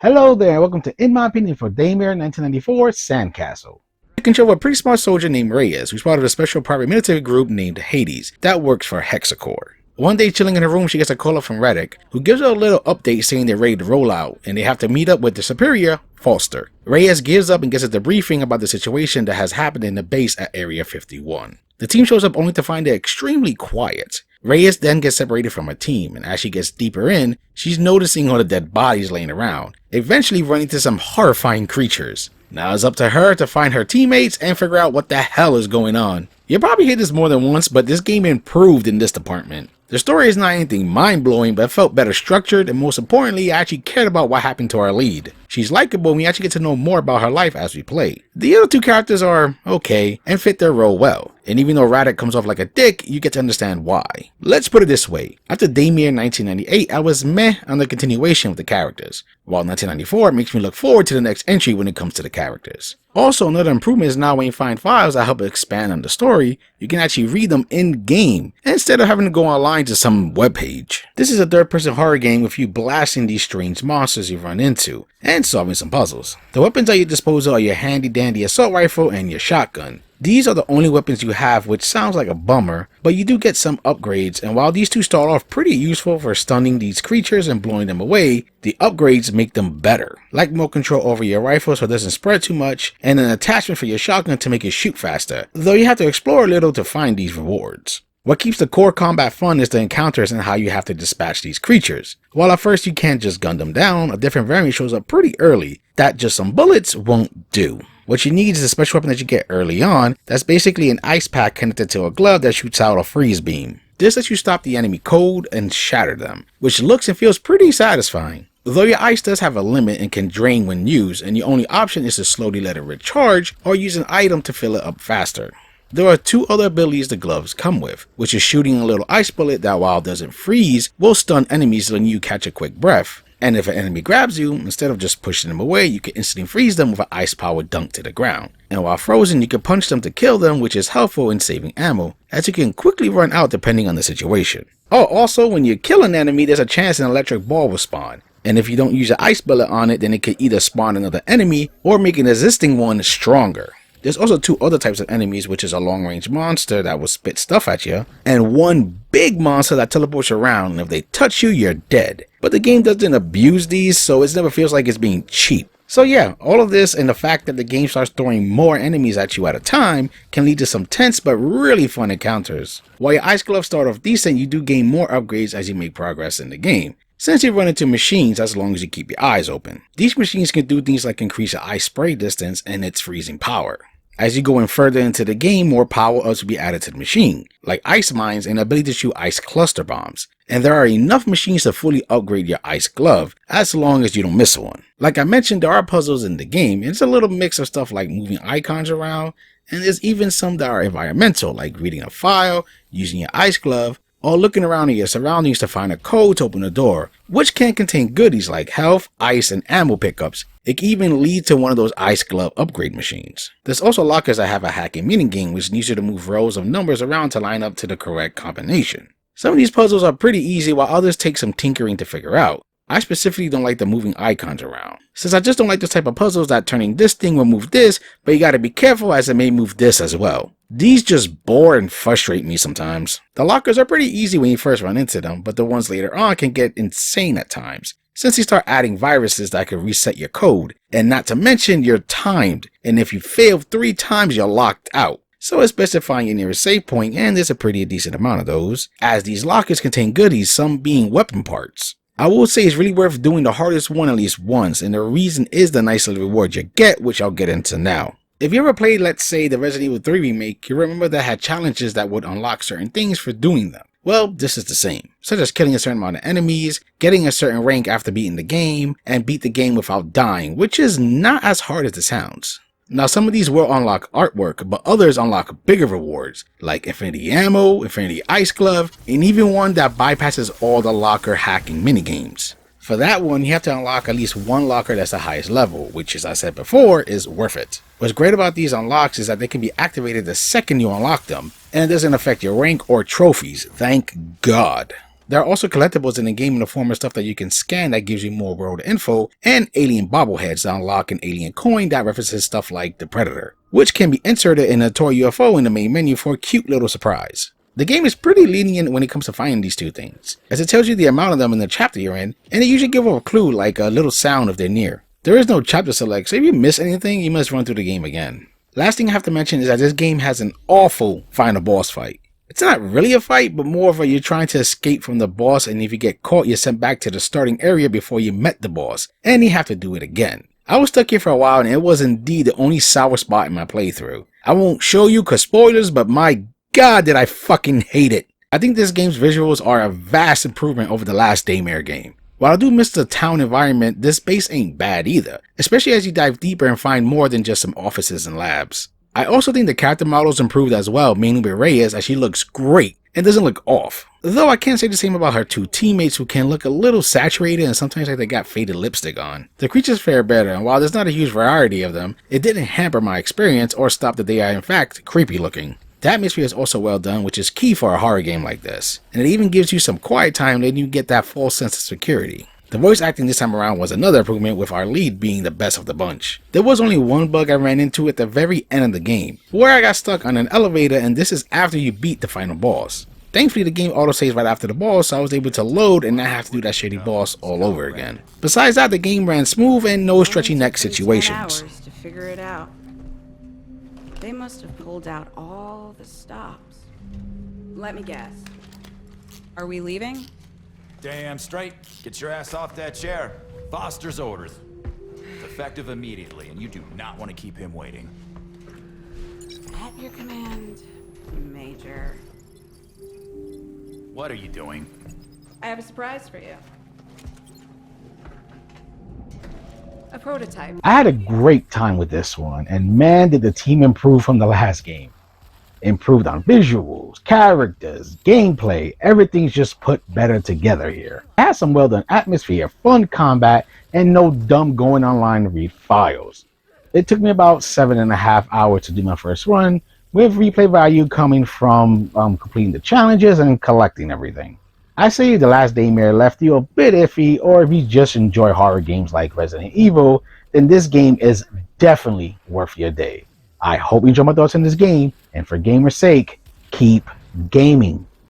Hello there, welcome to In My Opinion for Daymare 1994 Sandcastle. You control a pretty smart soldier named Reyes, who's part of a special private military group named Hades that works for Hexacore. One day, chilling in her room, she gets a call up from Reddick, who gives her a little update saying they're ready to roll out, and they have to meet up with their superior, Foster. Reyes gives up and gets a debriefing about the situation that has happened in the base at Area 51. The team shows up only to find it extremely quiet. Reyes then gets separated from her team, and as she gets deeper in, she's noticing all the dead bodies laying around, eventually running into some horrifying creatures. Now it's up to her to find her teammates and figure out what the hell is going on. You'll probably hear this more than once, but this game improved in this department. The story is not anything mind-blowing, but it felt better structured, and most importantly, I actually cared about what happened to our lead. She's likable, and we actually get to know more about her life as we play. The other two characters are okay, and fit their role well, and even though Radek comes off like a dick, you get to understand why. Let's put it this way, after Daymare 1998, I was meh on the continuation with the characters, while 1994 makes me look forward to the next entry when it comes to the characters. Also, another improvement is now when you find files that help expand on the story, you can actually read them in-game, instead of having to go online to some webpage. This is a third-person horror game with you blasting these strange monsters you run into, and solving some puzzles. The weapons at your disposal are your handy-dandy assault rifle and your shotgun. These are the only weapons you have, which sounds like a bummer, but you do get some upgrades, and while these two start off pretty useful for stunning these creatures and blowing them away, the upgrades make them better, like more control over your rifle so it doesn't spread too much, and an attachment for your shotgun to make it shoot faster, though you have to explore a little to find these rewards. What keeps the core combat fun is the encounters and how you have to dispatch these creatures. While at first you can't just gun them down, a different variant shows up pretty early that just some bullets won't do. What you need is a special weapon that you get early on that's basically an ice pack connected to a glove that shoots out a freeze beam. This lets you stop the enemy cold and shatter them, which looks and feels pretty satisfying. Though your ice does have a limit and can drain when used, and your only option is to slowly let it recharge or use an item to fill it up faster. There are two other abilities the gloves come with, which is shooting a little ice bullet that, while it doesn't freeze, will stun enemies letting you catch a quick breath. And if an enemy grabs you, instead of just pushing them away, you can instantly freeze them with an ice powered dunk to the ground. And while frozen, you can punch them to kill them, which is helpful in saving ammo, as you can quickly run out depending on the situation. Oh, also, when you kill an enemy, there's a chance an electric ball will spawn. And if you don't use an ice bullet on it, then it could either spawn another enemy or make an existing one stronger. There's also two other types of enemies, which is a long-range monster that will spit stuff at you, and one big monster that teleports around, and if they touch you, you're dead. But the game doesn't abuse these, so it never feels like it's being cheap. So yeah, all of this and the fact that the game starts throwing more enemies at you at a time can lead to some tense but really fun encounters. While your ice gloves start off decent, you do gain more upgrades as you make progress in the game, since you run into machines as long as you keep your eyes open. These machines can do things like increase your ice spray distance and its freezing power. As you go in further into the game, more power-ups will be added to the machine, like ice mines and the ability to shoot ice cluster bombs. And there are enough machines to fully upgrade your ice glove, as long as you don't miss one. Like I mentioned, there are puzzles in the game, and it's a little mix of stuff like moving icons around, and there's even some that are environmental, like reading a file, using your ice glove, or looking around at your surroundings to find a code to open a door, which can contain goodies like health, ice, and ammo pickups. It can even lead to one of those ice glove upgrade machines. There's also lockers that have a hacking minigame, which needs you to move rows of numbers around to line up to the correct combination. Some of these puzzles are pretty easy, while others take some tinkering to figure out. I specifically don't like the moving icons around, since I just don't like those type of puzzles that turning this thing will move this, but you gotta be careful as it may move this as well. These just bore and frustrate me sometimes. The lockers are pretty easy when you first run into them, but the ones later on can get insane at times, since you start adding viruses that can reset your code, and not to mention you're timed, and if you fail 3 times you're locked out. So it's best to find your nearest save point, and there's a pretty decent amount of those, as these lockers contain goodies, some being weapon parts. I will say it's really worth doing the hardest one at least once, and the reason is the nice little reward you get, which I'll get into now. If you ever played, let's say, the Resident Evil 3 remake, you remember that had challenges that would unlock certain things for doing them. Well, this is the same, such as killing a certain amount of enemies, getting a certain rank after beating the game, and beat the game without dying, which is not as hard as it sounds. Now, some of these will unlock artwork, but others unlock bigger rewards, like infinity ammo, infinity ice glove, and even one that bypasses all the locker hacking minigames. For that one, you have to unlock at least one locker that's the highest level, which, as I said before, is worth it. What's great about these unlocks is that they can be activated the second you unlock them, and it doesn't affect your rank or trophies, thank God. There are also collectibles in the game in the form of stuff that you can scan that gives you more world info, and alien bobbleheads that unlock an alien coin that references stuff like the Predator, which can be inserted in a toy UFO in the main menu for a cute little surprise. The game is pretty lenient when it comes to finding these two things, as it tells you the amount of them in the chapter you're in, and they usually give off a clue like a little sound if they're near. There is no chapter select, so if you miss anything, you must run through the game again. Last thing I have to mention is that this game has an awful final boss fight. It's not really a fight, but more of a you're trying to escape from the boss, and if you get caught, you're sent back to the starting area before you met the boss, and you have to do it again. I was stuck here for a while, and it was indeed the only sour spot in my playthrough. I won't show you cause spoilers, but my god did I fucking hate it. I think this game's visuals are a vast improvement over the last Daymare game. While I do miss the town environment, this base ain't bad either, especially as you dive deeper and find more than just some offices and labs. I also think the character models improved as well, mainly with Reyes, as she looks great and doesn't look off. Though I can't say the same about her two teammates, who can look a little saturated and sometimes like they got faded lipstick on. The creatures fare better, and while there's not a huge variety of them, it didn't hamper my experience or stop that they are in fact creepy looking. The atmosphere is also well done, which is key for a horror game like this, and it even gives you some quiet time letting you get that false sense of security. The voice acting this time around was another improvement, with our lead being the best of the bunch. There was only one bug I ran into at the very end of the game, where I got stuck on an elevator, and this is after you beat the final boss. Thankfully the game autosaves right after the boss, so I was able to load and not have to do that shitty boss all over again. Besides that, the game ran smooth and no stretchy neck situations. Hours to figure it out. They must have pulled out all the stops. Let me guess. Are we leaving? Damn straight. Get your ass off that chair. Foster's orders. It's effective immediately, and you do not want to keep him waiting. At your command, Major. What are you doing? I have a surprise for you. A prototype. I had a great time with this one, and man did the team improve from the last game. Improved on visuals, characters, gameplay, everything's just put better together here. It has some well done atmosphere, fun combat, and no dumb going online to read files. It took me about 7.5 hours to do my first run, with replay value coming from completing the challenges and collecting everything. I say the last Daymare left you a bit iffy, or if you just enjoy horror games like Resident Evil, then this game is definitely worth your day. I hope you enjoy my thoughts on this game, and for gamer's sake, keep gaming.